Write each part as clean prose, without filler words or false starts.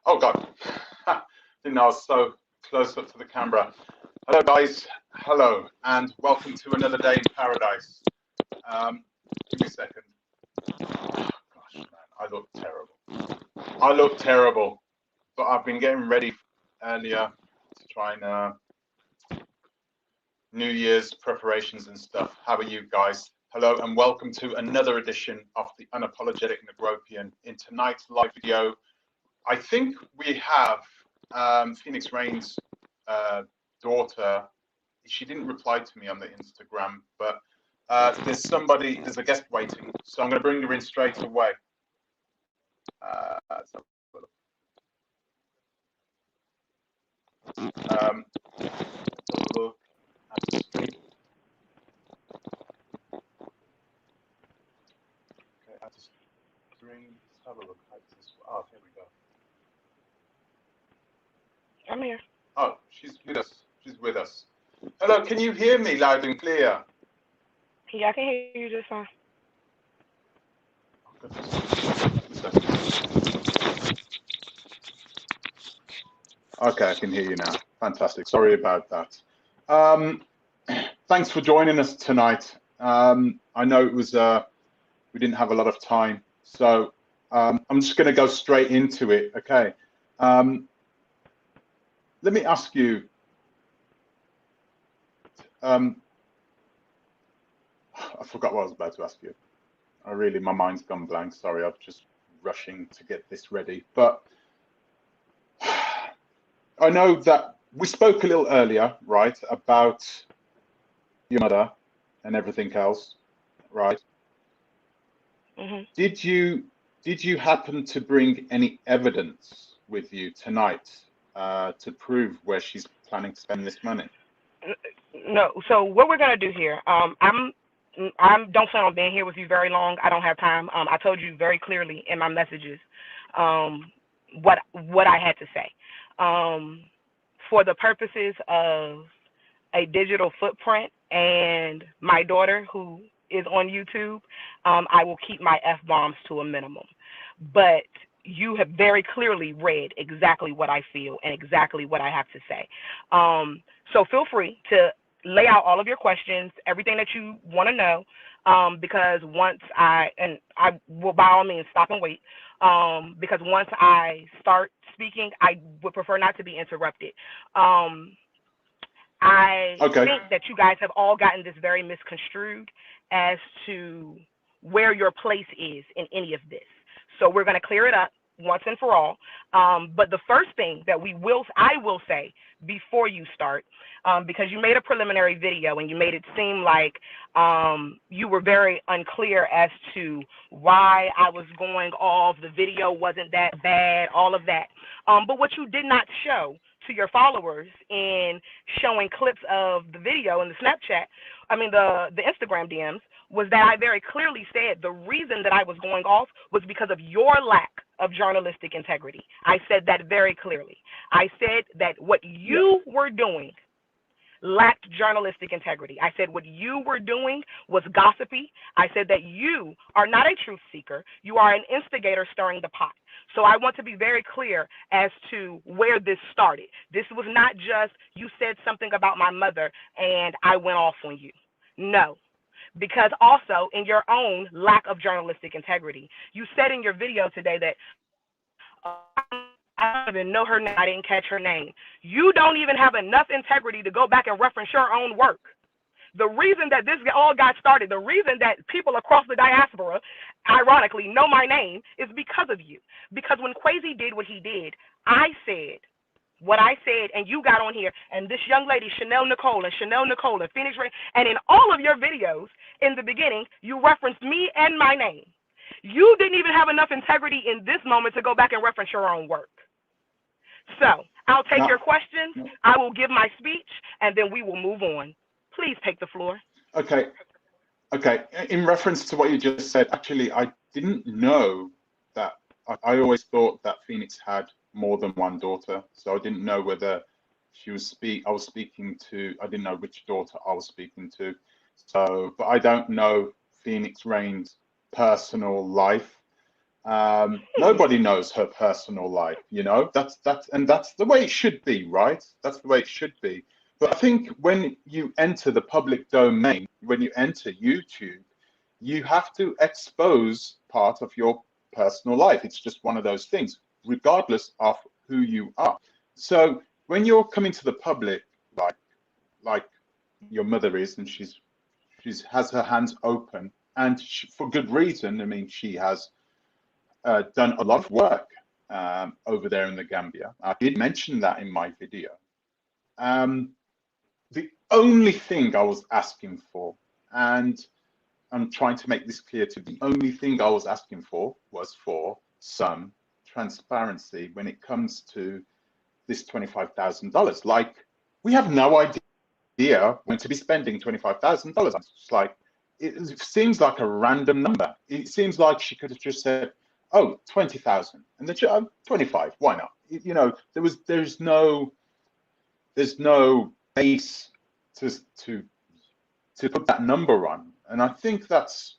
Oh God, didn't know I was so close up to the camera. Hello guys, hello, and welcome to another day in paradise. Give me a second. Oh, gosh, man, I look terrible. I look terrible, but I've been getting ready earlier to try and New Year's preparations and stuff. How are you guys? Hello and welcome to another edition of the Unapologetic Negropian. In tonight's live video, I think we have Phoenix Rain's daughter. She didn't reply to me on the Instagram, but there's a guest waiting, so I'm going to bring her in straight away. Let's have a look at the screen. Okay, at the screen. Let's have a look at this. Oh, here we go. I'm here. Oh, she's with us. She's with us. Hello, can you hear me loud and clear? Yeah, I can hear you just fine. Okay, I can hear you now. Fantastic. Sorry about that. Thanks for joining us tonight. I know it was we didn't have a lot of time, so I'm just going to go straight into it. Okay. Let me ask you. I forgot what I was about to ask you. My mind's gone blank. Sorry, I'm just rushing to get this ready. But I know that we spoke a little earlier, right, about your mother and everything else, right? Mm-hmm. Did you happen to bring any evidence with you tonight to prove where she's planning to spend this money? No. So what we're gonna do here, I don't plan on being here with you very long. I don't have time. I told you very clearly in my messages what I had to say. For the purposes of a digital footprint and my daughter who is on YouTube, I will keep my F-bombs to a minimum. But you have very clearly read exactly what I feel and exactly what I have to say. So feel free to lay out all of your questions, everything that you want to know, because once I will by all means stop and wait, because once I start speaking, I would prefer not to be interrupted. I think that you guys have all gotten this very misconstrued as to where your place is in any of this. So we're going to clear it up once and for all. But the first thing that I will say before you start, because you made a preliminary video and you made it seem like you were very unclear as to why I was going off, the video wasn't that bad, all of that. But what you did not show to your followers in showing clips of the video in the the Instagram DMs, was that I very clearly said the reason that I was going off was because of your lack of journalistic integrity. I said that very clearly. I said that what you were doing lacked journalistic integrity. I said what you were doing was gossipy. I said that you are not a truth seeker. You are an instigator stirring the pot. So I want to be very clear as to where this started. This was not just you said something about my mother and I went off on you. No. Because also in your own lack of journalistic integrity, you said in your video today that I don't even know her name. I didn't catch her name. You don't even have enough integrity to go back and reference your own work. The reason that this all got started, the reason that people across the diaspora, ironically, know my name is because of you. Because when Quasi did what he did, I said what I said, and you got on here, and this young lady, Chanel Nicole, Phoenix Rain, and in all of your videos in the beginning, you referenced me and my name. You didn't even have enough integrity in this moment to go back and reference your own work. So I'll take your questions, I will give my speech, and then we will move on. Please take the floor. Okay. In reference to what you just said, actually, I didn't know that. I always thought that Phoenix had more than one daughter, so I didn't know whether I was speaking to. I didn't know which daughter I was speaking to. So, but I don't know Phoenix Rain's personal life. Nobody knows her personal life, you know. That's the way it should be, right? That's the way it should be. But I think when you enter the public domain, when you enter YouTube, you have to expose part of your personal life. It's just one of those things, regardless of who you are. So when you're coming to the public, like your mother is, and she's has her hands open, and for good reason. I mean, she has done a lot of work over there in the Gambia. I did mention that in my video. The only thing I was asking for, and I'm trying to make this clear to you, the only thing I was asking for was for some transparency when it comes to this $25,000. Like, we have no idea when to be spending $25,000. It's like, it seems like a random number. It seems like she could have just said, oh, 20,000, and then 25. Why not? You know, there's no base to put that number on, and I think that's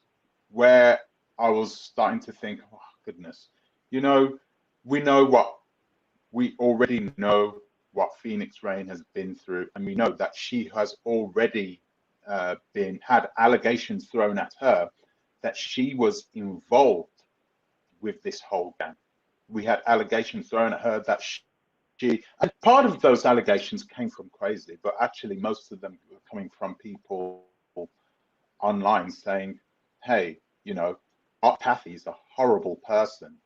where I was starting to think, oh goodness, you know, we already know what Phoenix Rain has been through, and we know that she has already had allegations thrown at her that she was involved with this whole gang. We had allegations thrown at her that and part of those allegations came from Crazy, but actually most of them were coming from people online saying, hey, you know, Art Cathy is a horrible person,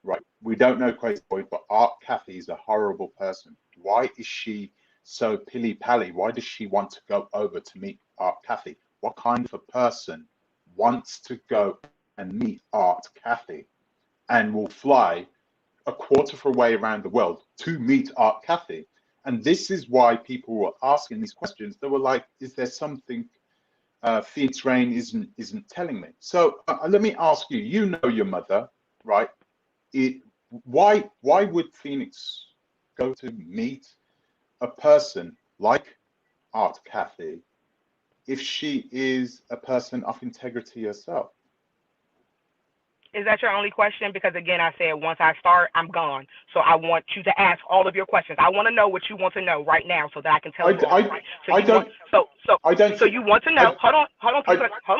right? We don't know Crazy Boy, but Art Cathy is a horrible person. Why is she so pilly-pally? Why does she want to go over to meet Art Cathy? What kind of a person wants to go and meet Art Cathy and will fly a quarter of a way around the world to meet Art Cathy? And this is why people were asking these questions. They were like, is there something Phoenix Rain isn't telling me? So let me ask you, you know your mother, right? Why would Phoenix go to meet a person like Art Cathy if she is a person of integrity herself? Is that your only question? Because again, I said once I start, I'm gone. So I want you to ask all of your questions. I want to know what you want to know right now, so that I can tell you. So you want to know. Hold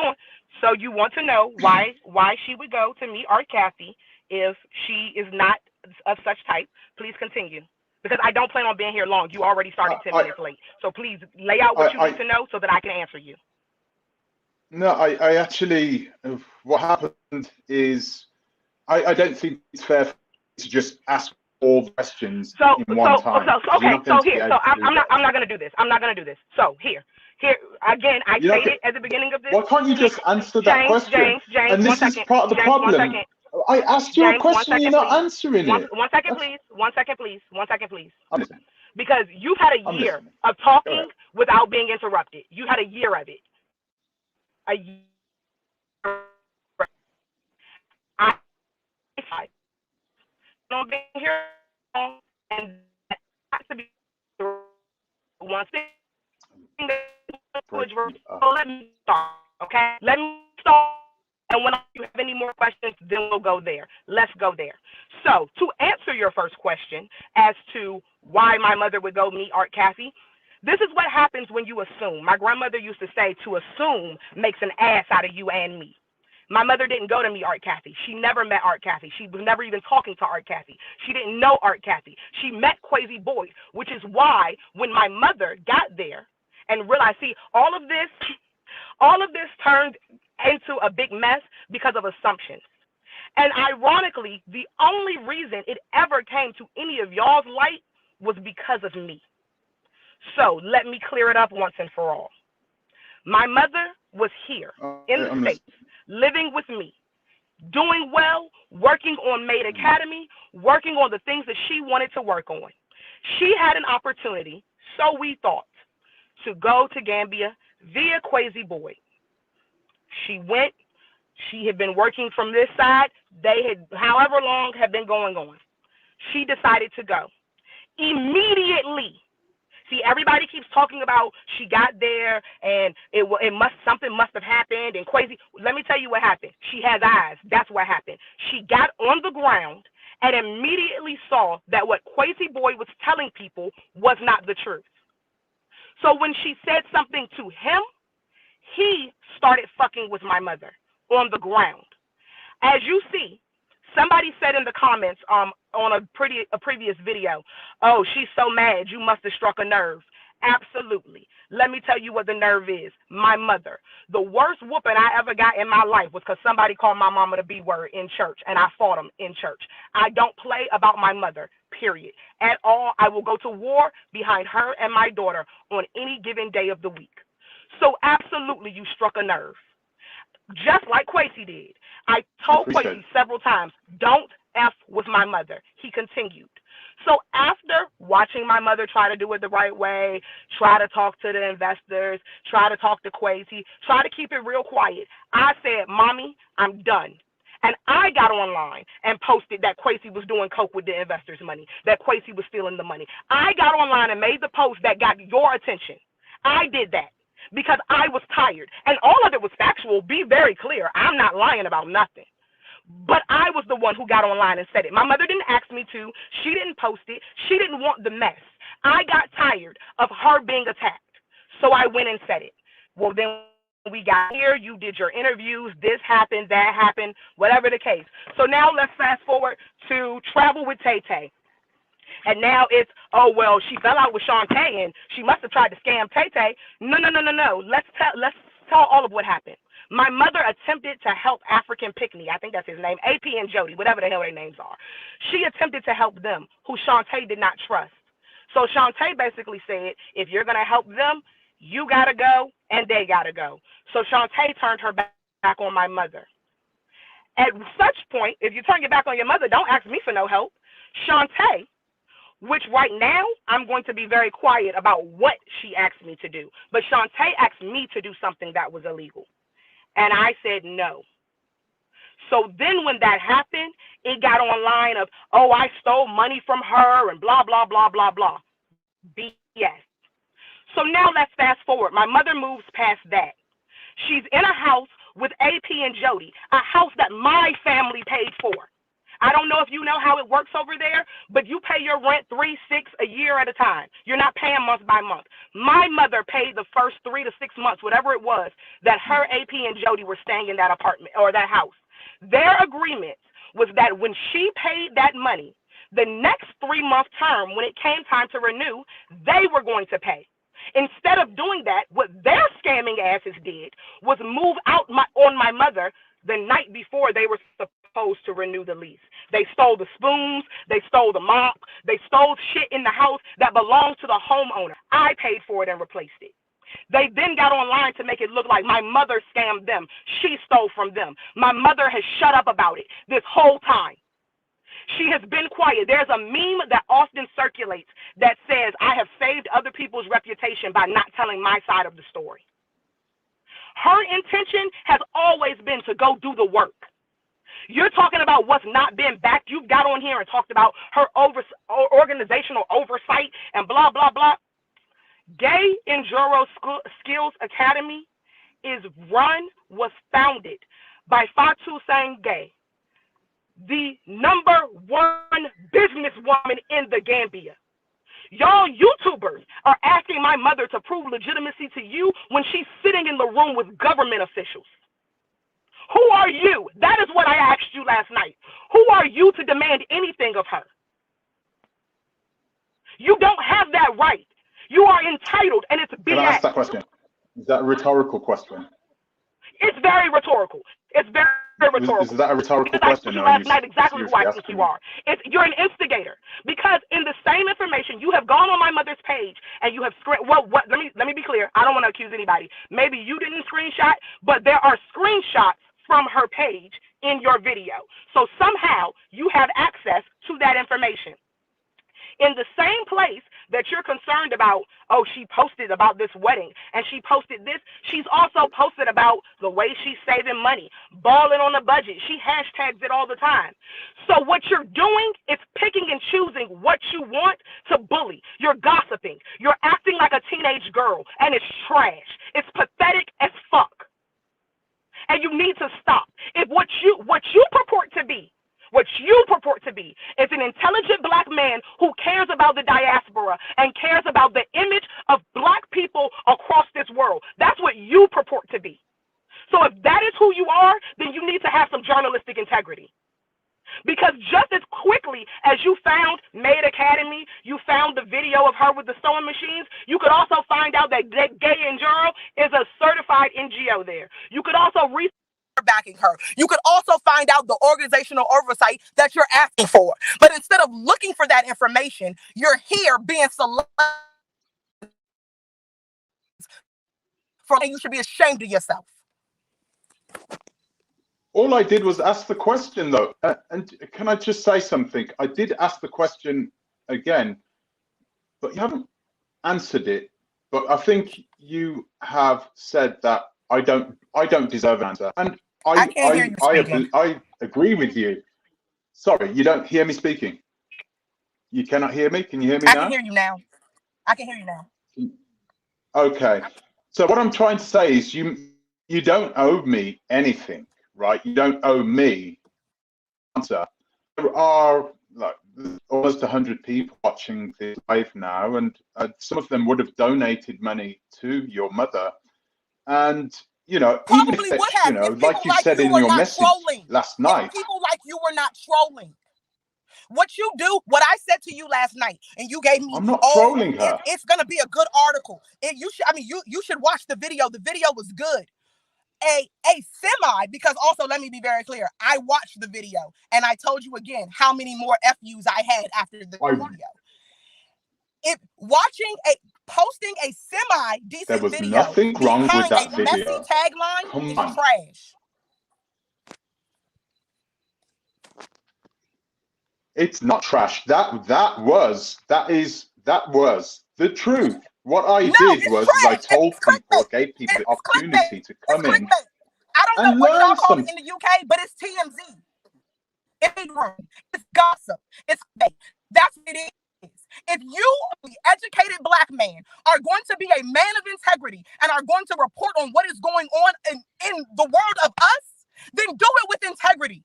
on. So you want to know why she would go to meet Art Cathy if she is not of such type. Please continue, because I don't plan on being here long. You already started 10 minutes late. So please lay out what you need to know so that I can answer you. No, I actually, what happened is, I don't think it's fair to just ask all the questions in one time. I'm not going to do this. So here, again, I stated at the beginning of this. Why can't you just answer that question? James, and this is part of the problem. I asked you a question, you're not answering it. One second, please. Because you've had a year of talking without being interrupted. You had a year of it. A year. I don't be here and that has to be one thing. Let me start, okay? Let me start, and when you have any more questions, then we'll go there. Let's go there. So, to answer your first question as to why my mother would go meet Art Cathy, this is what happens when you assume. My grandmother used to say, to assume makes an ass out of you and me. My mother didn't go to meet Art Cathy. She never met Art Cathy. She was never even talking to Art Cathy. She didn't know Art Cathy. She met Crazy Boy, which is why when my mother got there and realized, see, all of this turned into a big mess because of assumptions. And ironically, the only reason it ever came to any of y'all's light was because of me. So let me clear it up once and for all. My mother was here in the States, living with me, doing well, working on Maid Academy, working on the things that she wanted to work on. She had an opportunity, so we thought, to go to Gambia via Crazy Boy. She went. She had been working from this side. They had, however long, had been going on. She decided to go. Immediately, See, everybody keeps talking about she got there and something must have happened and crazy. Let me tell you what happened. She has eyes. That's what happened. She got on the ground and immediately saw that what Crazy Boy was telling people was not the truth. So when she said something to him, he started fucking with my mother on the ground. As you see, somebody said in the comments on a previous video, oh, she's so mad, you must have struck a nerve. Absolutely. Let me tell you what the nerve is. My mother. The worst whooping I ever got in my life was because somebody called my mama the B word in church, and I fought them in church. I don't play about my mother, period. At all, I will go to war behind her and my daughter on any given day of the week. So absolutely, you struck a nerve. Just like Quasi did. I told Quasi several times, don't F with my mother. He continued. So after watching my mother try to do it the right way, try to talk to the investors, try to talk to Quasi, try to keep it real quiet, I said, Mommy, I'm done. And I got online and posted that Quasi was doing coke with the investors' money, that Quasi was stealing the money. I got online and made the post that got your attention. I did that because I was tired. And all of it was factual. Be very clear. I'm not lying about nothing. But I was the one who got online and said it. My mother didn't ask me to. She didn't post it. She didn't want the mess. I got tired of her being attacked. So I went and said it. Well, then we got here. You did your interviews. This happened, that happened, whatever the case. So now let's fast forward to Travel with Tay Tay. And now it's, oh, well, she fell out with Shantae and she must have tried to scam Tay Tay. No. Let's tell all of what happened. My mother attempted to help African Pickney, I think that's his name, AP and Jody, whatever the hell their names are. She attempted to help them, who Shantae did not trust. So Shantae basically said, if you're going to help them, you got to go and they got to go. So Shantae turned her back on my mother. At such point, if you turn your back on your mother, don't ask me for no help. Shantae, which right now I'm going to be very quiet about what she asked me to do, but Shantae asked me to do something that was illegal. And I said no. So then when that happened, it got online of, oh, I stole money from her and blah, blah, blah, blah, blah. BS. So now let's fast forward. My mother moves past that. She's in a house with AP and Jody, a house that my family paid for. I don't know if you know how it works over there, but you pay your rent 3, 6 a year at a time. You're not paying month by month. My mother paid the first 3 to 6 months, whatever it was, that her AP and Jody were staying in that apartment or that house. Their agreement was that when she paid that money, the next 3-month term, when it came time to renew, they were going to pay. Instead of doing that, what their scamming asses did was move out on my mother the night before they were supposed to renew the lease. They stole the spoons, they stole the mop, they stole shit in the house that belonged to the homeowner. I paid for it and replaced it. They then got online to make it look like my mother scammed them. She stole from them. My mother has shut up about it this whole time. She has been quiet. There's a meme that often circulates that says, I have saved other people's reputation by not telling my side of the story. Her intention has always been to go do the work. You're talking about what's not been backed. You've got on here and talked about her organizational oversight and blah, blah, blah. Gay Enduro Skills Academy was founded by Fatou Sang Gay, the #1 businesswoman in the Gambia. Y'all YouTubers are asking my mother to prove legitimacy to you when she's sitting in the room with government officials. Who are you? That is what I asked you last night. Who are you to demand anything of her? You don't have that right. You are entitled, and it's BS. Can I ask that question? Is that a rhetorical question? It's very rhetorical. It's very rhetorical. Is that a rhetorical question? I told you last night exactly who I think you are. You're an instigator, because in the same information you have gone on my mother's page and you have let me be clear. I don't want to accuse anybody. Maybe you didn't screenshot, but there are screenshots from her page in your video. So somehow you have access to that information. In the same place that you're concerned about, oh, she posted about this wedding and she posted this, she's also posted about the way she's saving money, balling on a budget. She hashtags it all the time. So what you're doing is picking and choosing what you want to bully. You're gossiping. You're acting like a teenage girl, and it's trash. It's pathetic as fuck. And you need to stop. If what you purport to be is an intelligent black man who cares about the diaspora and cares about the image of black people across this world. That's what you purport to be. So if that is who you are, then you need to have some journalistic integrity. Because just as quickly as you found Maid Academy, you found the video of her with the sewing machines, you could also find out that Gay and Juro is a certified NGO there. You could also backing her. You could also find out the organizational oversight that you're asking for. But instead of looking for that information, you're here being selected for, and you should be ashamed of yourself. All I did was ask the question, though. And can I just say something? I did ask the question again, but you haven't answered it. But I think you have said that I don't deserve an answer. And I can't hear you speaking. I agree with you. Sorry, you don't hear me speaking. You cannot hear me? Can you hear me now? I can hear you now. I can hear you now. Okay. So what I'm trying to say is you don't owe me anything, right? You don't owe me an answer. There are like almost 100 people watching this live now, and some of them would have donated money to your mother. And you know, Probably even if would have, you know, if like you said in your message last night, if people like you were not trolling. What you do, what I said to you last night, and you gave me, I'm not trolling her. It's gonna be a good article. You should watch the video. The video was good. A semi, because also let me be very clear. I watched the video and I told you again how many more FUs I had after the video. If posting a semi decent there was video nothing wrong with that behind a messy tagline is trash. It's not trash. That was the truth. What I did was I told people, I gave people the opportunity to come in. I don't know what y'all call it in the UK, but it's TMZ. It's gossip. It's fake. That's what it is. If you, the educated black man, are going to be a man of integrity and are going to report on what is going on in the world of us, then do it with integrity.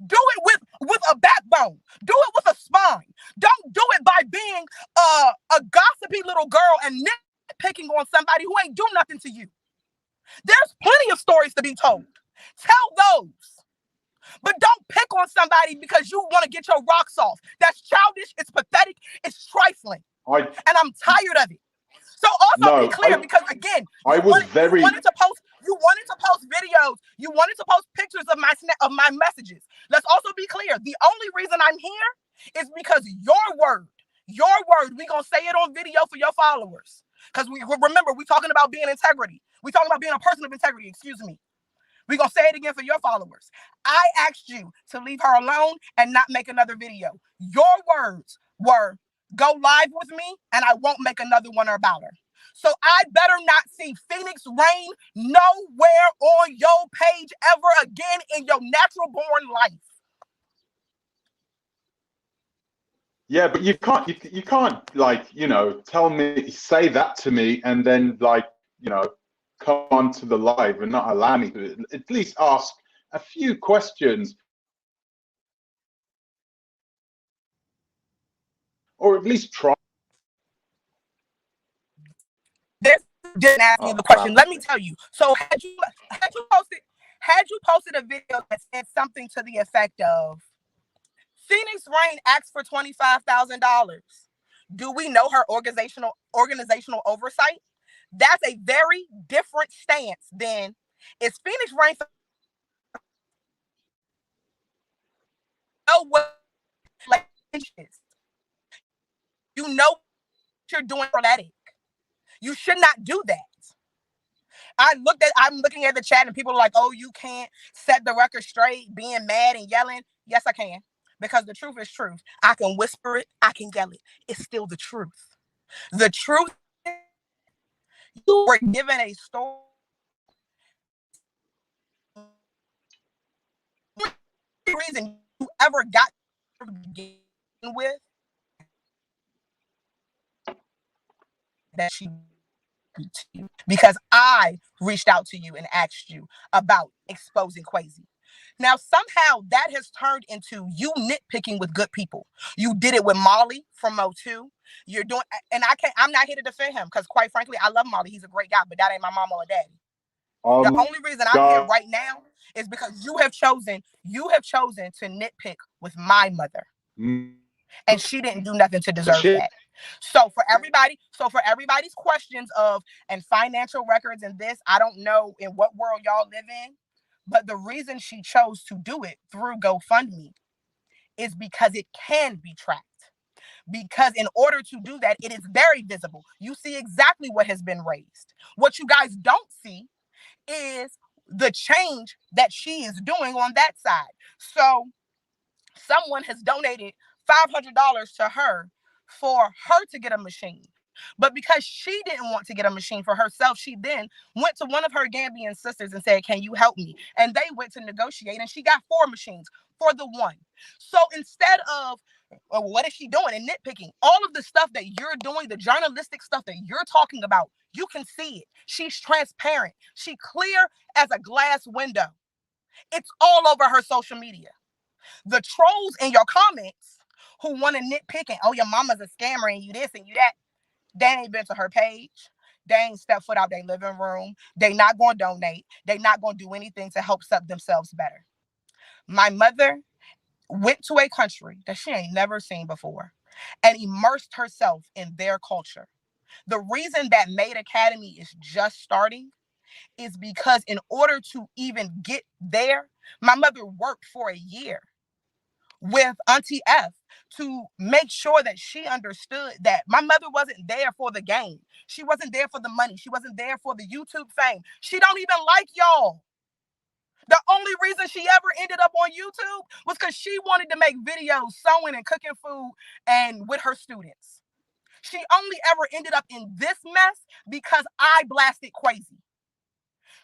Do it with a backbone. Do it with a spine. Don't do it by being a gossipy little girl and nitpicking on somebody who ain't do nothing to you. There's plenty of stories to be told. Tell those. But don't pick on somebody because you want to get your rocks off. That's childish. It's pathetic. It's trifling. And I'm tired of it. So also be clear, because again, you wanted to post videos. You wanted to post pictures of my messages. Let's also be clear. The only reason I'm here is because your word, we're going to say it on video for your followers. Because remember, we're talking about being integrity. We're talking about being a person of integrity, excuse me. We're going to say it again for your followers. I asked you to leave her alone and not make another video. Your words were, go live with me and I won't make another one about her. So I better not see PHEONIX reign nowhere on your page ever again in your natural born life. Yeah, but you can't like, you know, say that to me and then like, you know, come onto the live and not allow me to at least ask a few questions. Or at least try. Didn't ask me the question. Let me tell you. So had you posted a video that said something to the effect of PHEONIX reign asked for $25,000. Do we know her organizational oversight? That's a very different stance than is PHEONIX reign for what you know what you're doing pathetic. You should not do that. I'm looking at the chat and people are like, oh, you can't set the record straight, being mad and yelling. Yes, I can. Because the truth is truth. I can whisper it, I can yell it. It's still the truth. The truth is you were given a story. The reason you ever got to begin with that she to you because I reached out to you and asked you about exposing Quasi. Now, somehow that has turned into you nitpicking with good people. You did it with Molly from Mo2. You're doing, and I'm not here to defend him because, quite frankly, I love Molly. He's a great guy, but that ain't my mama or daddy. The only reason I'm here right now is because you have chosen to nitpick with my mother, and she didn't do nothing to deserve that. So for everybody's questions of and financial records and this, I don't know in what world y'all live in, but the reason she chose to do it through GoFundMe is because it can be tracked. Because in order to do that, it is very visible. You see exactly what has been raised. What you guys don't see is the change that she is doing on that side. So someone has donated $500 to her for her to get a machine. But because she didn't want to get a machine for herself, she then went to one of her Gambian sisters and said, "Can you help me?" And they went to negotiate, and she got 4 machines for the one. So instead of, well, what is she doing and nitpicking? All of the stuff that you're doing, the journalistic stuff that you're talking about, you can see it. She's transparent. She clear as a glass window. It's all over her social media. The trolls in your comments who want to nitpick and, oh, your mama's a scammer and you this and you that, they ain't been to her page. They ain't stepped foot out their living room. They not going to donate. They not going to do anything to help set themselves better. My mother went to a country that she ain't never seen before and immersed herself in their culture. The reason that Maid Academy is just starting is because in order to even get there, my mother worked for a year with Auntie F to make sure that she understood that my mother wasn't there for the game. She wasn't there for the money. She wasn't there for the YouTube fame. She don't even like y'all. The only reason she ever ended up on YouTube was because she wanted to make videos sewing and cooking food and with her students. She only ever ended up in this mess because I blasted Quasi.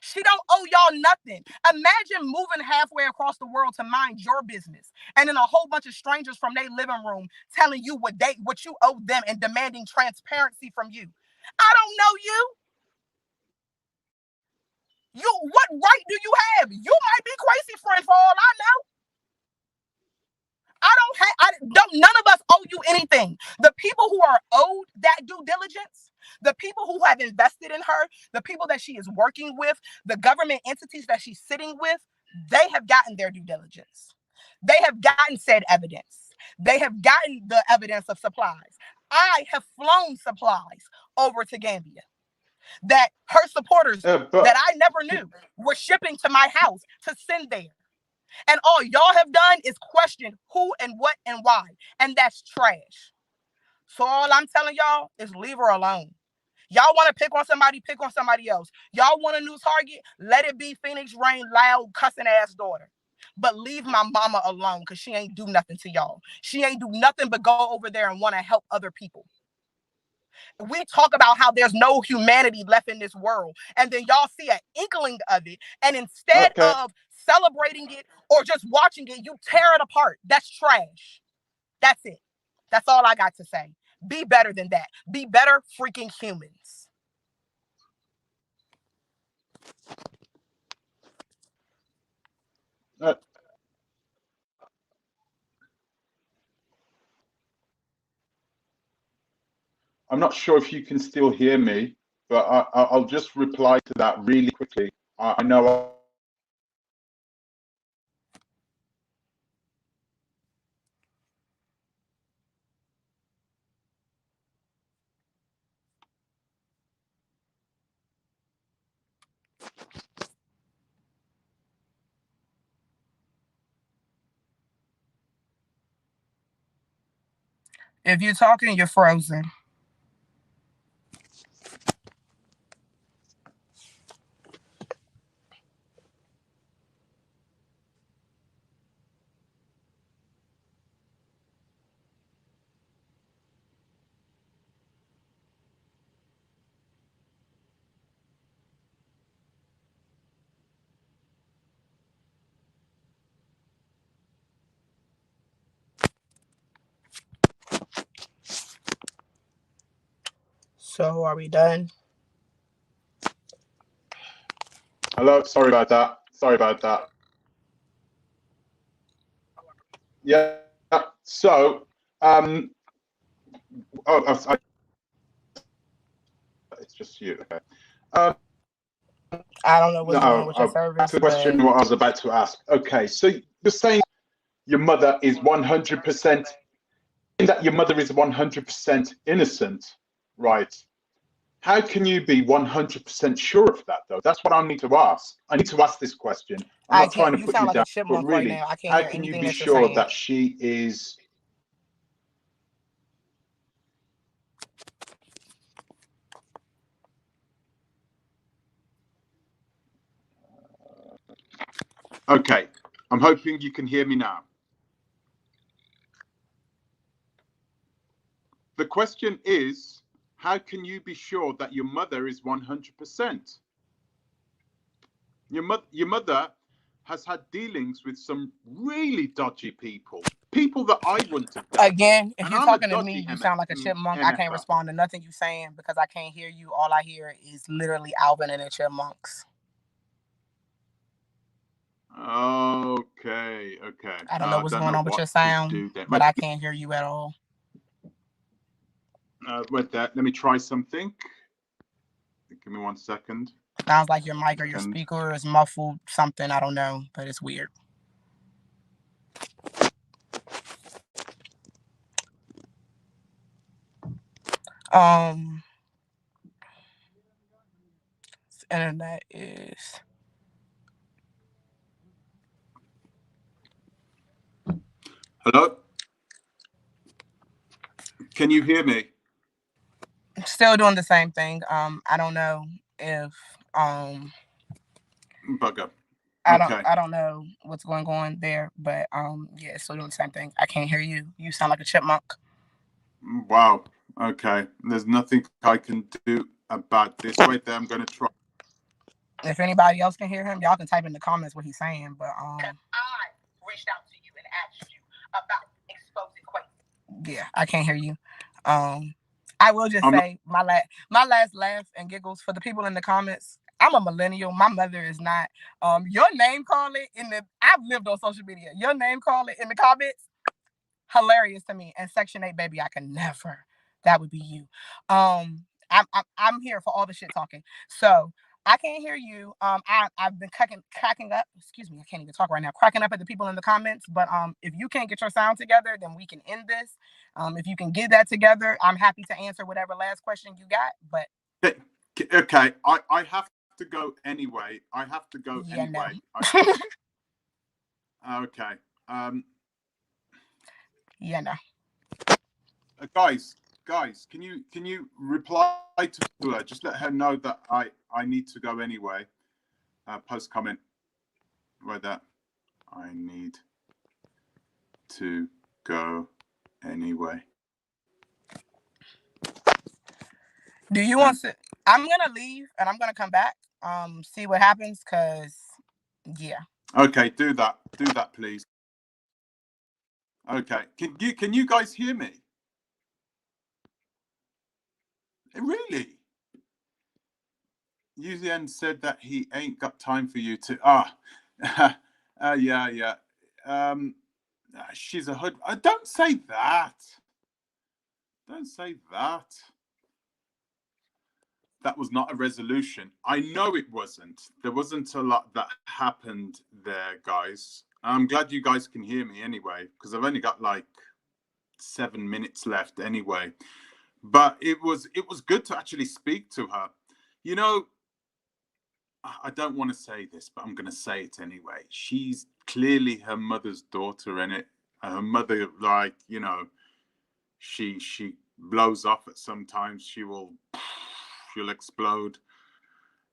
She don't owe y'all nothing. Imagine moving halfway across the world to mind your business, and then a whole bunch of strangers from their living room telling you what you owe them and demanding transparency from you. I don't know you. What right do you have? You might be Quasi friend for all I know. None of us owe you anything. The people who are owed that due diligence, the people who have invested in her, the people that she is working with, the government entities that she's sitting with, they have gotten their due diligence. They have gotten said evidence. They have gotten the evidence of supplies. I have flown supplies over to Gambia that her supporters that I never knew were shipping to my house to send there. And all y'all have done is question who and what and why. And that's trash. So all I'm telling y'all is leave her alone. Y'all want to pick on somebody else. Y'all want a new target? Let it be PHEONIX Rain loud cussing ass daughter. But leave my mama alone because she ain't do nothing to y'all. She ain't do nothing but go over there and want to help other people. We talk about how there's no humanity left in this world, and then y'all see an inkling of it, and instead of celebrating it or just watching it, you tear it apart. That's trash. That's it. That's all I got to say. Be better than that. Be better freaking humans. I'm not sure if you can still hear me, but I'll just reply to that really quickly. I know. If you're talking, you're frozen. So are we done? Hello, sorry about that. Sorry about that. Yeah. So, it's just you. Okay. I don't know what's going on No, with your back service, to the question but what I was about to ask. Okay, so you're saying your mother is 100%, that your mother is 100% innocent, right? How can you be 100% sure of that, though? That's what I need to ask. I need to ask this question. I'm I not trying can't. to You put sound you like a down, but chipmunk right really, now. I can't how hear can you anything be that you're sure saying. that she is? Okay, I'm hoping you can hear me now. The question is, how can you be sure that your mother is 100%? Your mother has had dealings with some really dodgy people that I wouldn't have done. Again, if And you're I'm a talking to me, dodgy you sound like a chipmunk. I can't MFer. respond to nothing you're saying because I can't hear you. All I hear is literally Alvin and the Chipmunks. Okay. I don't know what's going on with your sound, but I can't hear you at all. With that, let me try something. Give me 1 second. Sounds like your mic or your speaker is muffled, something, I don't know, but it's weird. Internet is. Hello? Can you hear me? Still doing the same thing. I don't know if Bugger. I don't know what's going on there, but yeah, it's still doing the same thing. I can't hear you. You sound like a chipmunk. Wow. Okay. There's nothing I can do about this. Wait there, I'm gonna try. If anybody else can hear him, y'all can type in the comments what he's saying. But I reached out to you and asked you about exposing Quake. Yeah, I can't hear you. I will just say my last laugh and giggles for the people in the comments. I'm a millennial. My mother is not. Your name call it in the. I've lived on social media. Your name call it in the comments. Hilarious to me. And Section 8, baby, I can never. That would be you. I'm here for all the shit talking. So I can't hear you. I've been cracking up. Excuse me, I can't even talk right now. Cracking up at the people in the comments. But if you can't get your sound together, then we can end this. If you can get that together, I'm happy to answer whatever last question you got. But okay, I have to go anyway. I have to go anyway. No. Okay. Yeah, no. Guys, can you reply to her? Just let her know that I need to go anyway. Post comment where that I need to go anyway. Do you want to? I'm gonna leave and I'm gonna come back. See what happens, cause yeah. Okay, do that. Do that, please. Okay. Can you guys hear me? Really? Yuzian said that he ain't got time for you to yeah. She's a hood. Don't say that. Don't say that. That was not a resolution. I know it wasn't. There wasn't a lot that happened there, guys. I'm glad you guys can hear me anyway, because I've only got like 7 minutes left anyway. But it was good to actually speak to her. You know, I don't want to say this, but I'm going to say it anyway. She's clearly her mother's daughter, and her mother, like, you know, she blows off at sometimes. She'll explode.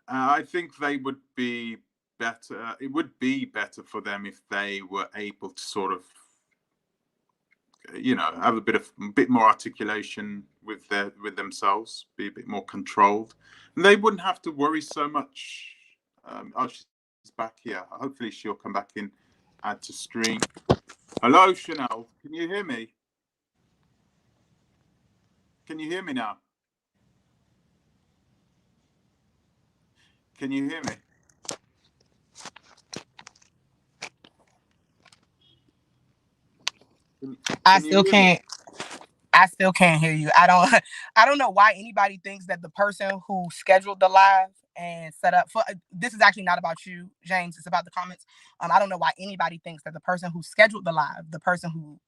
I think they would be better. It would be better for them if they were able to sort of, you know, have a bit more articulation with themselves, be a bit more controlled, and they wouldn't have to worry so much. Oh, she's back here. Hopefully she'll come back in, add to stream. Hello, Chanel. Can you hear me? Can you hear me now? Can you hear me? I still can't. I still can't hear you. I don't know why anybody thinks that the person who scheduled the live and set up for this is actually not about you, James. It's about the comments. I don't know why anybody thinks that the person who scheduled the live, the person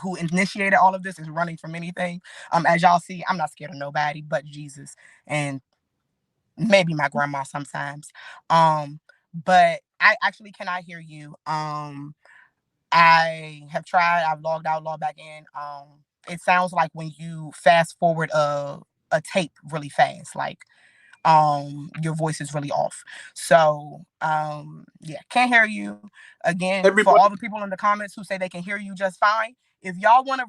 who initiated all of this, is running from anything. As y'all see, I'm not scared of nobody but Jesus and maybe my grandma sometimes. But I actually cannot hear you. I have tried. I've logged out, logged back in. It sounds like when you fast forward a tape really fast, like your voice is really off. So yeah, can't hear you. Again, for all the people in the comments who say they can hear you just fine, if y'all want to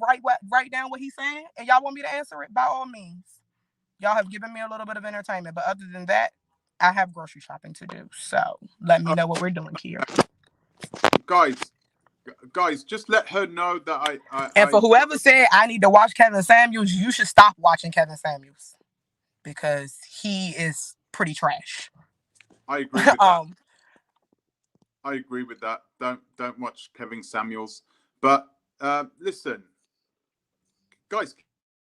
write down what he's saying and y'all want me to answer it, by all means. Y'all have given me a little bit of entertainment, but other than that, I have grocery shopping to do. So let me know what we're doing here. Guys, just let her know that And for whoever said I need to watch Kevin Samuels, you should stop watching Kevin Samuels because he is pretty trash. I agree with that. I agree with that. Don't watch Kevin Samuels. But listen, guys,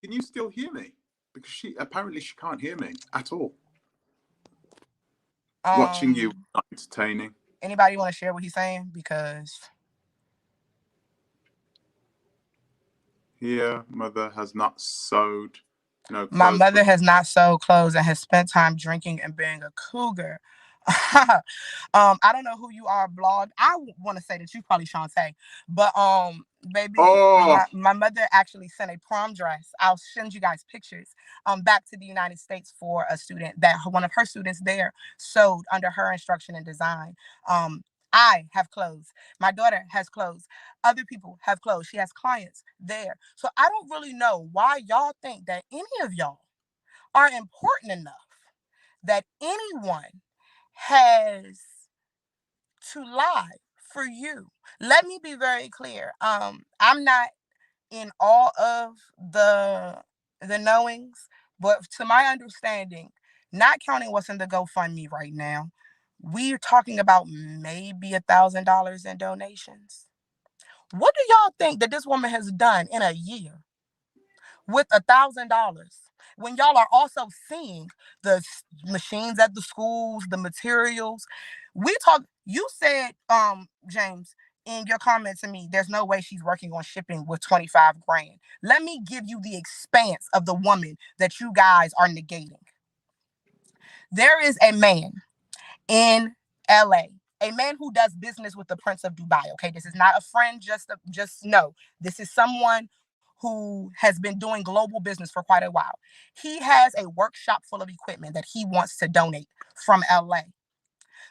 can you still hear me? Because she can't hear me at all. Watching you not entertaining. Anybody want to share what he's saying? Because here, mother has not sewed. No, my mother has not sewed clothes and has spent time drinking and being a cougar. I don't know who you are, blog. I want to say that you probably Shantae, but baby, my mother actually sent a prom dress. I'll send you guys pictures. Back to the United States for a student that one of her students there sewed under her instruction and design. I have clothes. My daughter has clothes. Other people have clothes. She has clients there. So I don't really know why y'all think that any of y'all are important enough that anyone has to lie for you. Let me be very clear. I'm not in all of the knowings, but to my understanding, not counting what's in the GoFundMe right now, we're talking about maybe $1,000 in donations. What do y'all think that this woman has done in a year with $1,000? When y'all are also seeing the machines at the schools, the materials, you said, James, in your comment to me, there's no way she's working on shipping with 25 grand. Let me give you the expanse of the woman that you guys are negating. There is a man in LA, a man who does business with the Prince of Dubai. Okay, this is not a friend, just no. This is someone who has been doing global business for quite a while. He has a workshop full of equipment that he wants to donate from LA.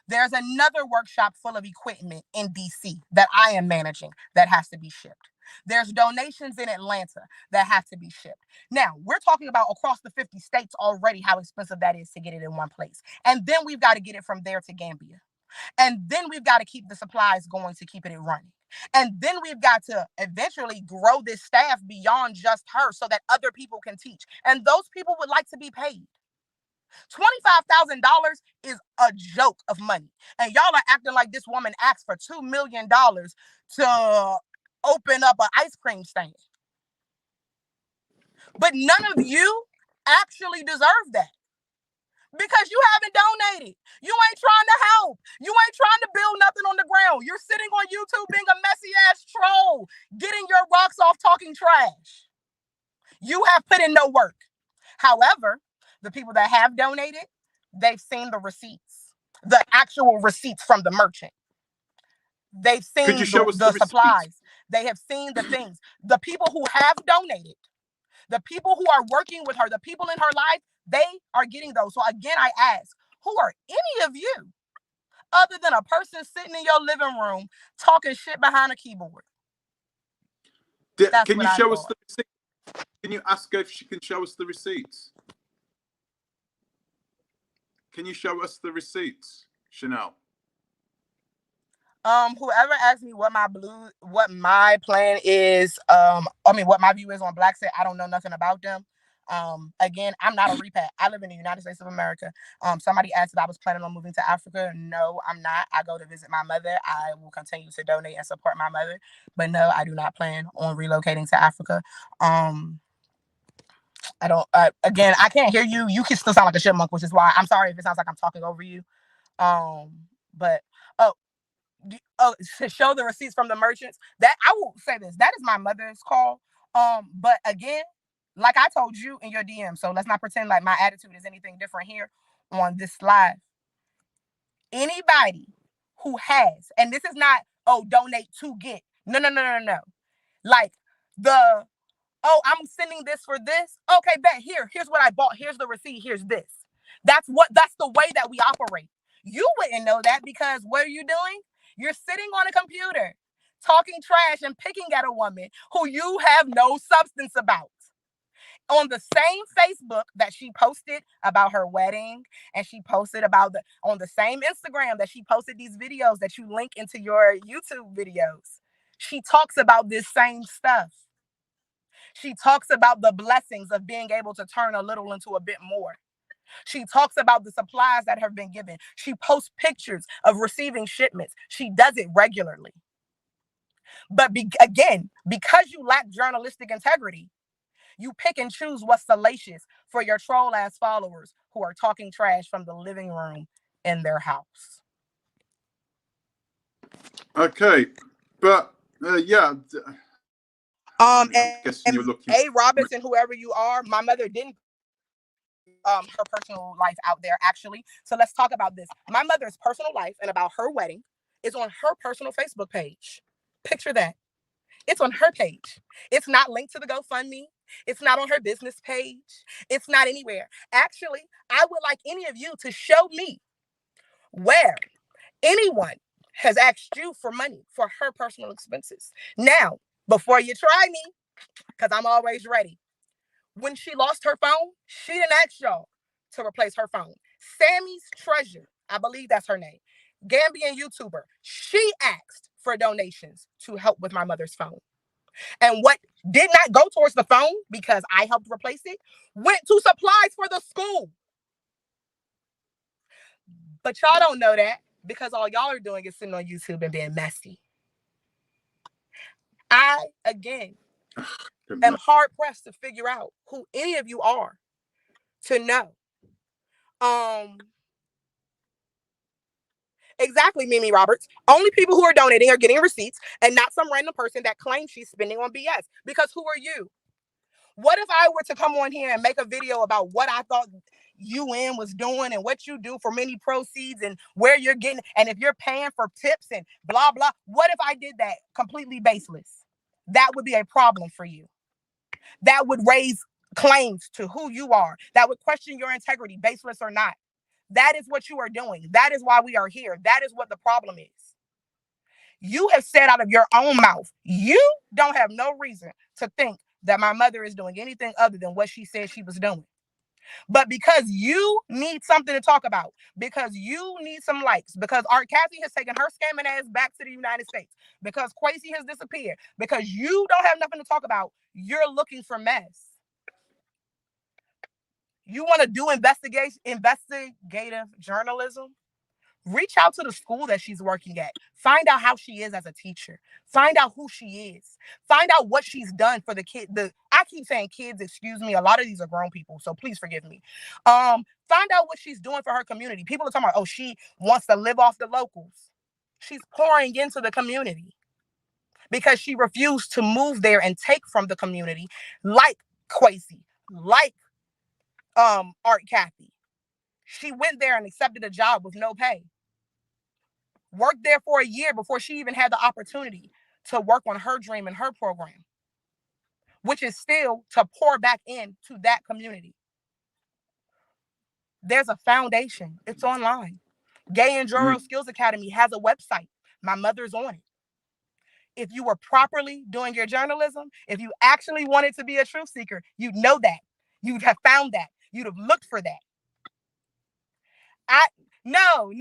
There's another workshop full of equipment in DC that I am managing that has to be shipped. There's donations in Atlanta that have to be shipped. Now, we're talking about across the 50 states already, how expensive that is to get it in one place. And then we've got to get it from there to Gambia. And then we've got to keep the supplies going to keep it running. And then we've got to eventually grow this staff beyond just her so that other people can teach. And those people would like to be paid. $25,000 is a joke of money. And y'all are acting like this woman asked for $2 million to open up an ice cream stand. But none of you actually deserve that. Because you haven't donated. You ain't trying to help. You ain't trying to build nothing on the ground. You're sitting on YouTube being a messy ass troll, getting your rocks off talking trash. You have put in no work. However, the people that have donated, they've seen the receipts, the actual receipts from the merchant. They've seen the supplies. They have seen the things. The people who have donated, the people who are working with her, the people in her life, they are getting those. So again, I ask, who are any of you other than a person sitting in your living room talking shit behind a keyboard? Can you show us the receipts? Can you ask her if she can show us the receipts? Can you show us the receipts, Chanel? Whoever asked me what my plan is, what my view is on Black Set, I don't know nothing about them. Again, I'm not a repat. I live in the United States of America. Somebody asked if I was planning on moving to Africa. No, I'm not. I go to visit my mother. I will continue to donate and support my mother. But no, I do not plan on relocating to Africa. I don't, again, I can't hear you. You can still sound like a chipmunk, which is why I'm sorry if it sounds like I'm talking over you. But, to show the receipts from the merchants, that I will say this, that is my mother's call. But again, like I told you in your DM, so let's not pretend like my attitude is anything different here on this live. Anybody who has, and this is not, donate to get. No. Like I'm sending this for this. Okay, bet. Here's what I bought. Here's the receipt. Here's this. That's the way that we operate. You wouldn't know that because what are you doing? You're sitting on a computer talking trash and picking at a woman who you have no substance about. On the same Facebook that she posted about her wedding, and she posted on the same Instagram that she posted these videos that you link into your YouTube videos, she talks about this same stuff. She talks about the blessings of being able to turn a little into a bit more. She talks about the supplies that have been given. She posts pictures of receiving shipments. She does it regularly. But again, because you lack journalistic integrity, you pick and choose what's salacious for your troll ass followers who are talking trash from the living room in their house. Okay, but yeah. And A. Robinson, whoever you are, my mother didn't her personal life out there, actually. So let's talk about this. My mother's personal life and about her wedding is on her personal Facebook page. Picture that. It's on her page. It's not linked to the GoFundMe. It's not on her business page. It's not anywhere. Actually, I would like any of you to show me where anyone has asked you for money for her personal expenses. Now, before you try me, because I'm always ready. When she lost her phone, she didn't ask y'all to replace her phone. Sammy's Treasure, I believe that's her name, Gambian YouTuber, she asked for donations to help with my mother's phone. And what did not go towards the phone, because I helped replace it, went to supplies for the school. But y'all don't know that because all y'all are doing is sitting on YouTube and being messy. I, again, am hard pressed to figure out who any of you are to know. Exactly, Mimi Roberts. Only people who are donating are getting receipts and not some random person that claims she's spending on BS. Because who are you? What if I were to come on here and make a video about what I thought UN was doing and what you do for many proceeds and where you're getting, and if you're paying for tips and blah, blah. What if I did that completely baseless? That would be a problem for you. That would raise claims to who you are. That would question your integrity, baseless or not. That is what you are doing. That is why we are here. That is what the problem is. You have said out of your own mouth, you don't have no reason to think that my mother is doing anything other than what she said she was doing. But because you need something to talk about, because you need some likes, because Art Kathy has taken her scamming ass back to the United States, because Quasi has disappeared, because you don't have nothing to talk about, you're looking for mess. You want to do investigative journalism? Reach out to the school that she's working at. Find out how she is as a teacher. Find out who she is. Find out what she's done for the kid. I keep saying kids, excuse me. A lot of these are grown people, so please forgive me. Find out what she's doing for her community. People are talking about, she wants to live off the locals. She's pouring into the community because she refused to move there and take from the community, like Quasi, like Art Kathy. She went there and accepted a job with no pay. Worked there for a year before she even had the opportunity to work on her dream and her program, which is still to pour back into that community. There's a foundation. It's online. Gay and Joro Skills Academy has a website. My mother's on it. If you were properly doing your journalism, if you actually wanted to be a truth seeker, you'd know that. You'd have found that. You'd have looked for that. No.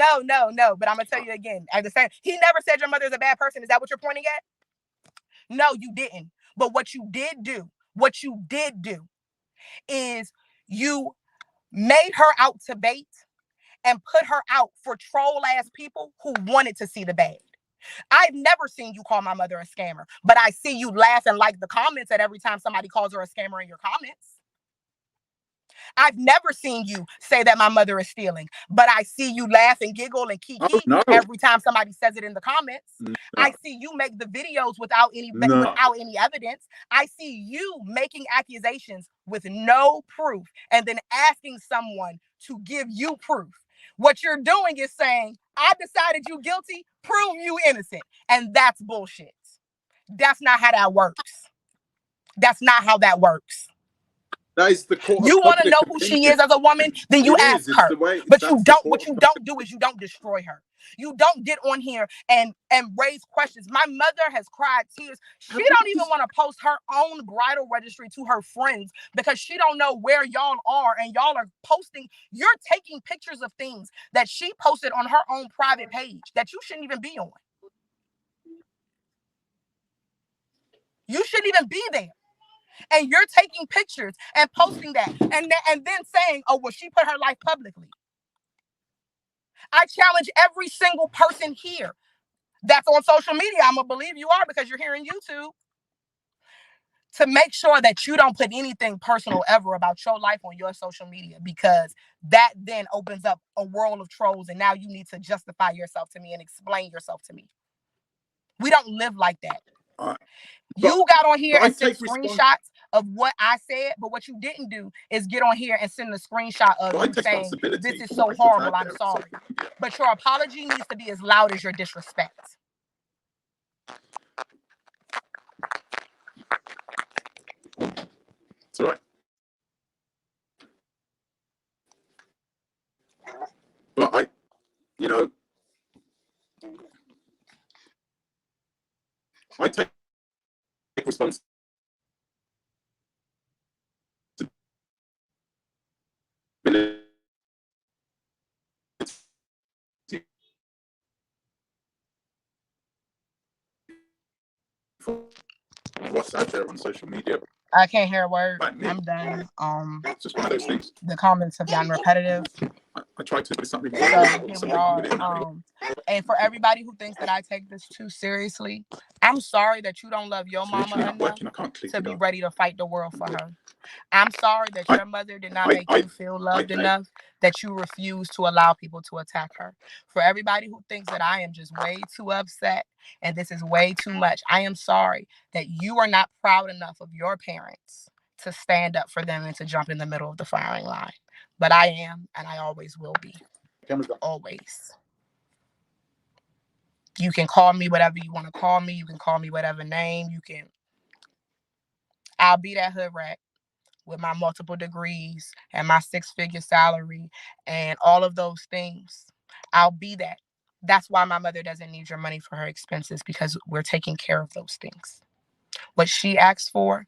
But I'm gonna tell you again. He never said your mother is a bad person. Is that what you're pointing at? No, you didn't. But what you did do is you made her out to bait and put her out for troll ass people who wanted to see the bad. I've never seen you call my mother a scammer, but I see you laugh and like the comments at every time somebody calls her a scammer in your comments. I've never seen you say that my mother is stealing, but I see you laugh and giggle and kiki every time somebody says it in the comments. No. I see you make the videos without any evidence. I see you making accusations with no proof and then asking someone to give you proof. What you're doing is saying, I decided you guilty, prove you innocent. And that's bullshit. That's not how that works. That's not how that works. That is the court. You want to know who she is as a woman? Then you ask her. But you don't. What you don't do is you don't destroy her. You don't get on here and raise questions. My mother has cried tears. She don't even want to post her own bridal registry to her friends because she don't know where y'all are, and y'all are posting. You're taking pictures of things that she posted on her own private page that you shouldn't even be on. You shouldn't even be there. And you're taking pictures and posting that and then saying, oh, well, she put her life publicly. I challenge every single person here that's on social media. I'm going to believe you are because you're here on YouTube, to make sure that you don't put anything personal ever about your life on your social media, because that then opens up a world of trolls. And now you need to justify yourself to me and explain yourself to me. We don't live like that. You got on here and sent screenshots of what I said, but what you didn't do is get on here and send a screenshot of you saying, this is so horrible, I'm sorry. But your apology needs to be as loud as your disrespect. That's right. But I take responsibility for what's out there on social media. I can't hear a word. I'm done. It's just one of those things. The comments have gotten repetitive. I tried to, but it's something. So here we are. And for everybody who thinks that I take this too seriously, I'm sorry that you don't love your mama enough to be ready to fight the world for her. I'm sorry that your mother did not make you feel loved enough that you refuse to allow people to attack her. For everybody who thinks that I am just way too upset and this is way too much, I am sorry that you are not proud enough of your parents to stand up for them and to jump in the middle of the firing line. But I am, and I always will be. Always. You can call me whatever you want to call me. You can call me whatever name. I'll be that hood rat with my multiple degrees and my 6-figure salary and all of those things. I'll be that. That's why my mother doesn't need your money for her expenses, because we're taking care of those things. What she asked for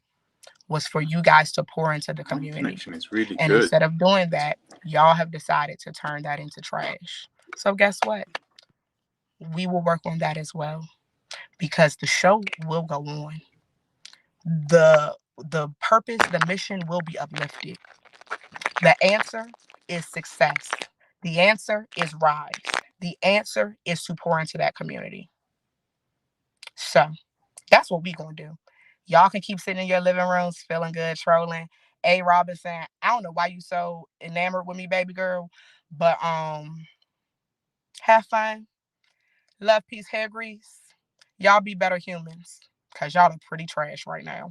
was for you guys to pour into the community. Is really and good. Instead of doing that, y'all have decided to turn that into trash. So guess what? We will work on that as well, because the show will go on. The purpose, the mission will be uplifted. The answer is success. The answer is rise. The answer is to pour into that community. So that's what we gonna do. Y'all can keep sitting in your living rooms feeling good, trolling. A. Robinson, I don't know why you so enamored with me, baby girl, but have fun. Love, peace, hair grease. Y'all be better humans, because y'all are pretty trash right now.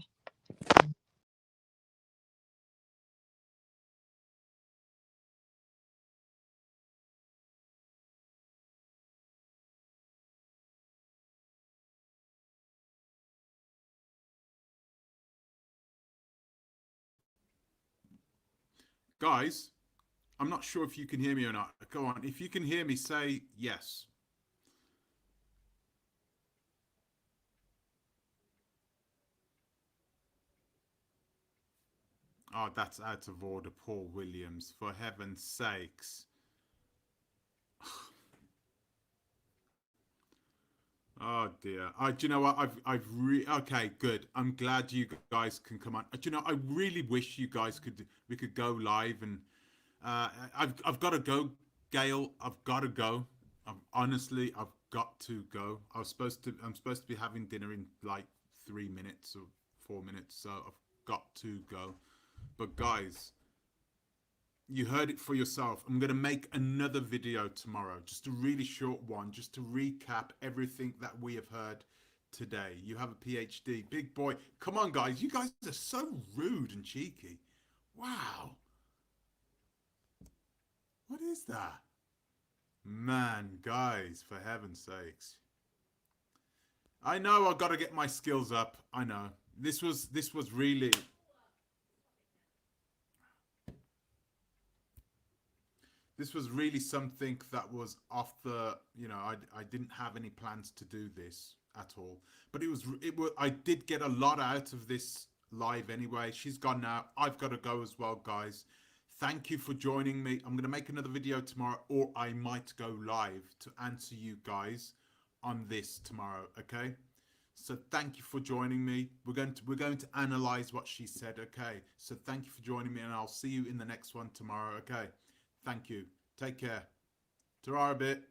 Guys, I'm not sure if you can hear me or not. Go on. If you can hear me, say yes. Oh, that's out of order, Paul Williams. For heaven's sakes. Oh dear. Do you know what? Okay, good. I'm glad you guys can come on. Do you know? I really wish you guys we could go live, and I've got to go, Gail. I've got to go. Honestly, I've got to go. I'm supposed to be having dinner in like 3 minutes or 4 minutes, so I've got to go. But guys, you heard it for yourself. I'm going to make another video tomorrow, just a really short one, just to recap everything that we have heard today. You have a PhD, big boy. Come on, guys. You guys are so rude and cheeky. Wow. What is that? Man, guys, for heaven's sakes. I know I've got to get my skills up. I know. This was really... This was really something that was off the, I didn't have any plans to do this at all. But I did get a lot out of this live anyway. She's gone now. I've got to go as well, guys. Thank you for joining me. I'm going to make another video tomorrow, or I might go live to answer you guys on this tomorrow, okay? So thank you for joining me. We're going to analyze what she said, okay? So thank you for joining me, and I'll see you in the next one tomorrow, okay? Thank you. Take care. Ta-ra a bit.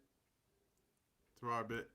Ta-ra a bit.